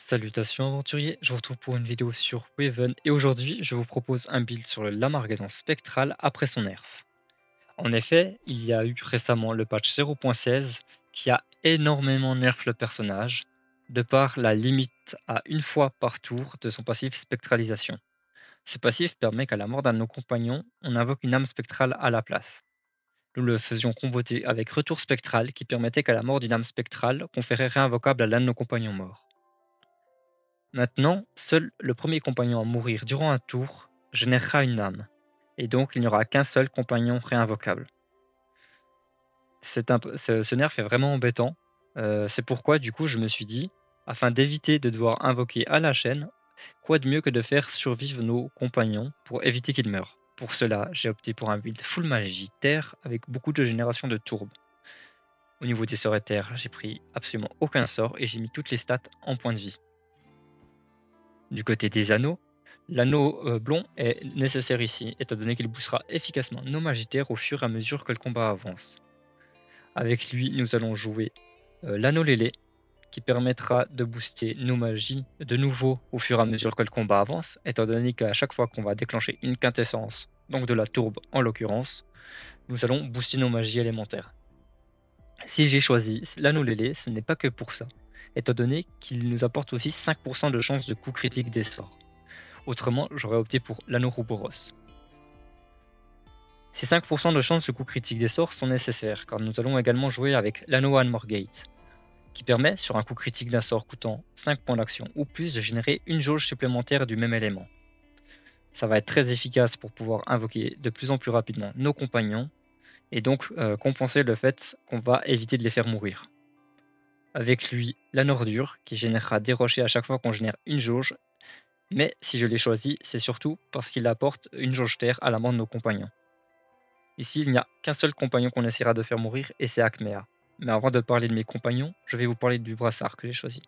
Salutations aventuriers, je vous retrouve pour une vidéo sur Waven et aujourd'hui je vous propose un build sur le Lamargadon spectral après son nerf. En effet, il y a eu récemment le patch 0.16 qui a énormément nerf le personnage de par la limite à une fois par tour de son passif spectralisation. Ce passif permet qu'à la mort d'un de nos compagnons, on invoque une âme spectrale à la place. Nous le faisions comboter avec retour spectral qui permettait qu'à la mort d'une âme spectrale, conférer réinvocable à l'un de nos compagnons morts. Maintenant, seul le premier compagnon à mourir durant un tour générera une âme, et donc il n'y aura qu'un seul compagnon réinvocable. Ce nerf est vraiment embêtant, c'est pourquoi du coup je me suis dit, afin d'éviter de devoir invoquer à la chaîne, quoi de mieux que de faire survivre nos compagnons pour éviter qu'ils meurent. Pour cela, j'ai opté pour un build full magie terre avec beaucoup de génération de tourbes. Au niveau des sorts et terre, j'ai pris absolument aucun sort et j'ai mis toutes les stats en points de vie. Du côté des anneaux, l'anneau blond est nécessaire ici, étant donné qu'il boostera efficacement nos magitaires au fur et à mesure que le combat avance. Avec lui, nous allons jouer l'anneau lélé, qui permettra de booster nos magies de nouveau au fur et à mesure que le combat avance, étant donné qu'à chaque fois qu'on va déclencher une quintessence, donc de la tourbe en l'occurrence, nous allons booster nos magies élémentaires. Si j'ai choisi l'anneau lélé, ce n'est pas que pour ça, étant donné qu'il nous apporte aussi 5% de chance de coup critique des sorts. Autrement, j'aurais opté pour l'anneau Rouboros. Ces 5% de chance de coup critique des sorts sont nécessaires, car nous allons également jouer avec l'anneau Anmorgate, qui permet, sur un coup critique d'un sort coûtant 5 points d'action ou plus, de générer une jauge supplémentaire du même élément. Ça va être très efficace pour pouvoir invoquer de plus en plus rapidement nos compagnons, et donc compenser le fait qu'on va éviter de les faire mourir. Avec lui, l'anneau Ordure, qui générera des rochers à chaque fois qu'on génère une jauge, mais si je l'ai choisi, c'est surtout parce qu'il apporte une jauge terre à la mort de nos compagnons. Ici, il n'y a qu'un seul compagnon qu'on essaiera de faire mourir, et c'est Acmea. Mais avant de parler de mes compagnons, je vais vous parler du brassard que j'ai choisi.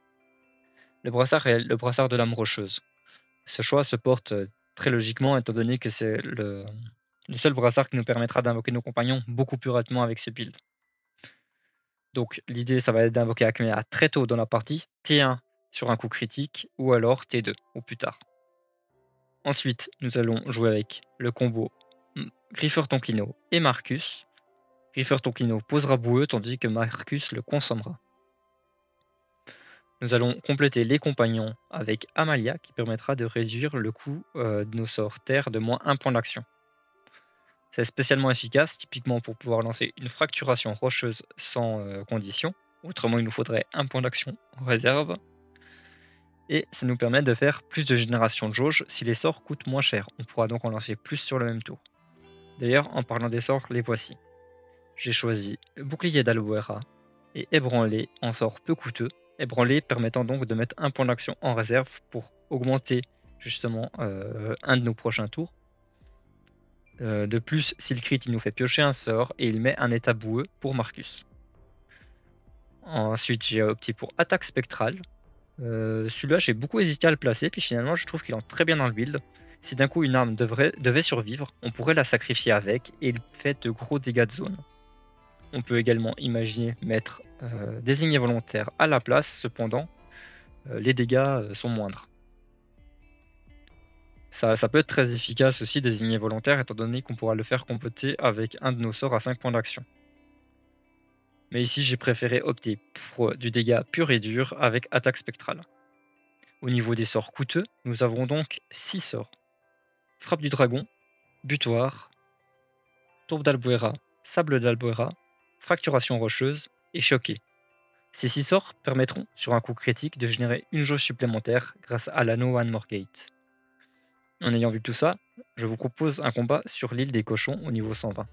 Le brassard est le brassard de l'âme rocheuse. Ce choix se porte très logiquement, étant donné que c'est le seul brassard qui nous permettra d'invoquer nos compagnons beaucoup plus rapidement avec ce build. Donc l'idée, ça va être d'invoquer Acmea très tôt dans la partie, T1 sur un coup critique, ou alors T2, ou plus tard. Ensuite, nous allons jouer avec le combo Griffer Tonklino et Marcus. Griffer Tonklino posera boueux tandis que Marcus le consommera. Nous allons compléter les compagnons avec Amalia qui permettra de réduire le coût de nos sorts terre de moins 1 point d'action. C'est spécialement efficace typiquement pour pouvoir lancer une fracturation rocheuse sans condition. Autrement, il nous faudrait 1 point d'action en réserve. Et ça nous permet de faire plus de génération de jauge si les sorts coûtent moins cher. On pourra donc en lancer plus sur le même tour. D'ailleurs, en parlant des sorts, les voici. J'ai choisi Bouclier d'Aloera et Ébranlé en sort peu coûteux. Ébranlé permettant donc de mettre un point d'action en réserve pour augmenter justement un de nos prochains tours. De plus, s'il crit, il nous fait piocher un sort et il met un état boueux pour Marcus. Ensuite, j'ai opté pour Attaque Spectrale. Celui-là, j'ai beaucoup hésité à le placer, puis finalement, je trouve qu'il entre très bien dans le build. Si d'un coup une arme devait survivre, on pourrait la sacrifier avec, et il fait de gros dégâts de zone. On peut également imaginer mettre désigné volontaire à la place, cependant, les dégâts sont moindres. Ça peut être très efficace aussi, désigné volontaire, étant donné qu'on pourra le faire compléter avec un de nos sorts à 5 points d'action. Mais ici, j'ai préféré opter pour du dégât pur et dur avec attaque spectrale. Au niveau des sorts coûteux, nous avons donc 6 sorts. Frappe du dragon, butoir, tourbe d'Albuera, sable d'Albuera, fracturation rocheuse et choqué. Ces 6 sorts permettront, sur un coup critique, de générer une jauge supplémentaire grâce à l'anneau Anmorgate. En ayant vu tout ça, je vous propose un combat sur l'île des cochons au niveau 120.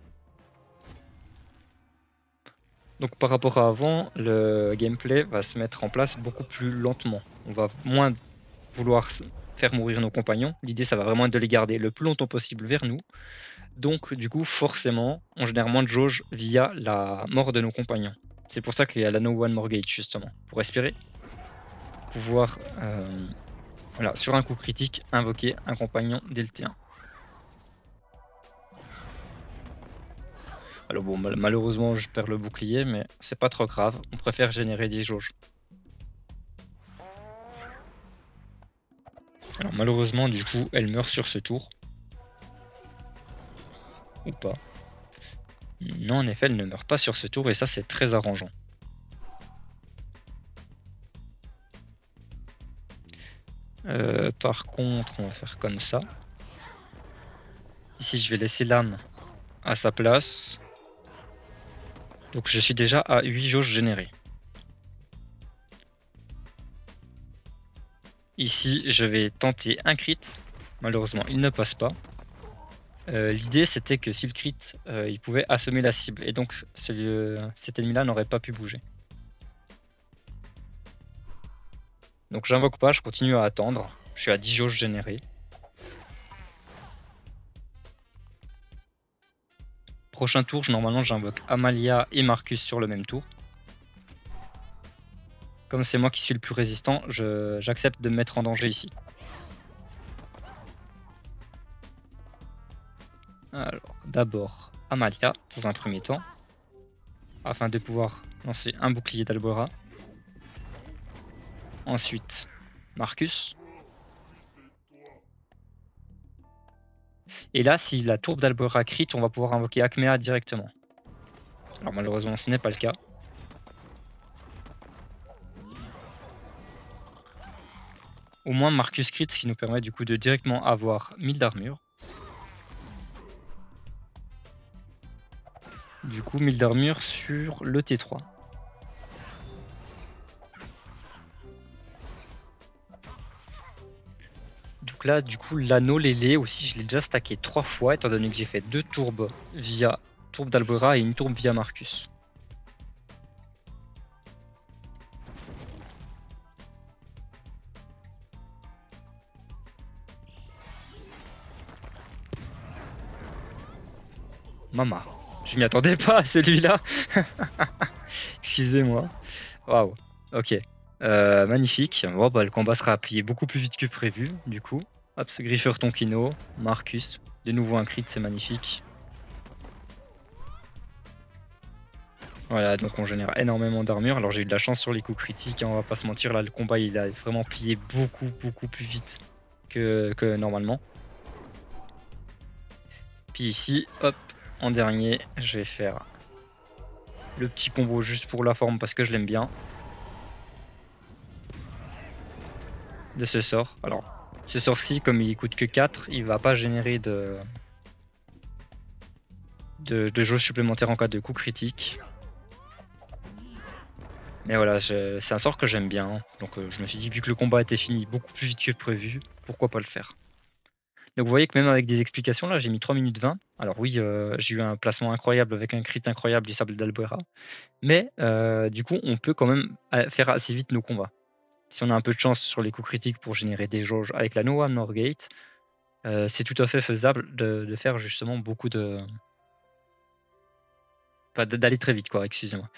Donc par rapport à avant, le gameplay va se mettre en place beaucoup plus lentement. On va moins vouloir faire mourir nos compagnons. L'idée, ça va vraiment être de les garder le plus longtemps possible vers nous. Donc du coup, forcément, on génère moins de jauge via la mort de nos compagnons. C'est pour ça qu'il y a l'anneau Anmorgate justement, pour espérer pouvoir, voilà, sur un coup critique, invoquer un compagnon dès le T1. Alors bon, malheureusement je perds le bouclier, mais c'est pas trop grave, on préfère générer des jauges. Alors malheureusement du coup elle meurt sur ce tour. Ou pas. Non, en effet elle ne meurt pas sur ce tour et ça c'est très arrangeant. Par contre on va faire comme ça. Ici je vais laisser l'âme à sa place. Donc je suis déjà à 8 jauges générées. Ici je vais tenter un crit. Malheureusement il ne passe pas. L'idée c'était que si le crit il pouvait assommer la cible et donc cet ennemi là n'aurait pas pu bouger. Donc j'invoque pas, je continue à attendre. Je suis à 10 jauges générées. Prochain tour, normalement j'invoque Amalia et Marcus sur le même tour. Comme c'est moi qui suis le plus résistant, j'accepte de me mettre en danger ici. Alors d'abord Amalia dans un premier temps, afin de pouvoir lancer un bouclier d'Albora. Ensuite Marcus. Et là, si la tourbe d'Albora crit, on va pouvoir invoquer Acmea directement. Alors malheureusement, ce n'est pas le cas. Au moins Marcus crit, ce qui nous permet du coup de directement avoir 1000 d'armure. Du coup, 1000 d'armure sur le T3. Donc là, du coup, l'anneau lélé aussi, je l'ai déjà stacké 3 fois, étant donné que j'ai fait 2 tourbes via tourbe d'Albora et une tourbe via Marcus. Mama. Je m'y attendais pas à celui-là. Excusez-moi. Waouh. Ok. Magnifique. Bon, bah, le combat sera plié beaucoup plus vite que prévu, du coup. Hop, ce Griffeur Tonkino, Marcus. De nouveau un crit, c'est magnifique. Voilà, donc on génère énormément d'armure. Alors j'ai eu de la chance sur les coups critiques, hein, on va pas se mentir. Là, le combat il a vraiment plié beaucoup plus vite que normalement. Puis ici, hop, en dernier, je vais faire le petit combo juste pour la forme parce que je l'aime bien. De ce sort. Alors, ce sort-ci, comme il coûte que 4, il va pas générer de jauge supplémentaire en cas de coup critique. Mais voilà, c'est un sort que j'aime bien. Donc je me suis dit, vu que le combat était fini beaucoup plus vite que prévu, pourquoi pas le faire. Donc vous voyez que même avec des explications, là j'ai mis 3 minutes 20. Alors oui, j'ai eu un placement incroyable avec un crit incroyable du sable d'Albera. Mais du coup, on peut quand même faire assez vite nos combats. Si on a un peu de chance sur les coups critiques pour générer des jauges avec la Noah Norgate, c'est tout à fait faisable de faire justement beaucoup de... Enfin, d'aller très vite, quoi, excusez-moi.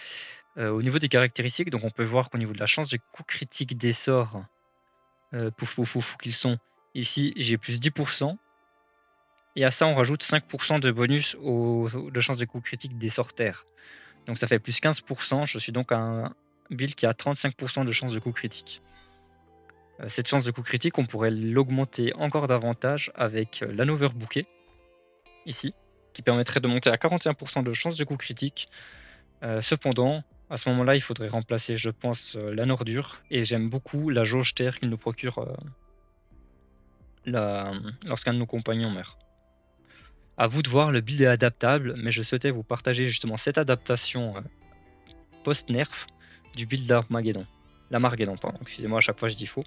Au niveau des caractéristiques, donc on peut voir qu'au niveau de la chance des coups critiques des sorts, pouf qu'ils sont, ici j'ai plus 10%. Et à ça on rajoute 5% de bonus de chance de coups critiques des sorts terre. Donc ça fait plus 15%, je suis donc un build qui a 35% de chance de coups critiques. Cette chance de coup critique, on pourrait l'augmenter encore davantage avec l'Hanover Bouquet, ici, qui permettrait de monter à 41% de chance de coup critique. Cependant, à ce moment-là, il faudrait remplacer, je pense, l'anneau ordure, et j'aime beaucoup la jauge terre qu'il nous procure lorsqu'un de nos compagnons meurt. À vous de voir, le build est adaptable, mais je souhaitais vous partager justement cette adaptation post-nerf du build d'Armageddon. L'Armageddon, pardon, excusez-moi, à chaque fois je dis faux.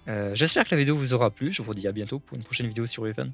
J'espère que la vidéo vous aura plu, je vous dis à bientôt pour une prochaine vidéo sur Riven.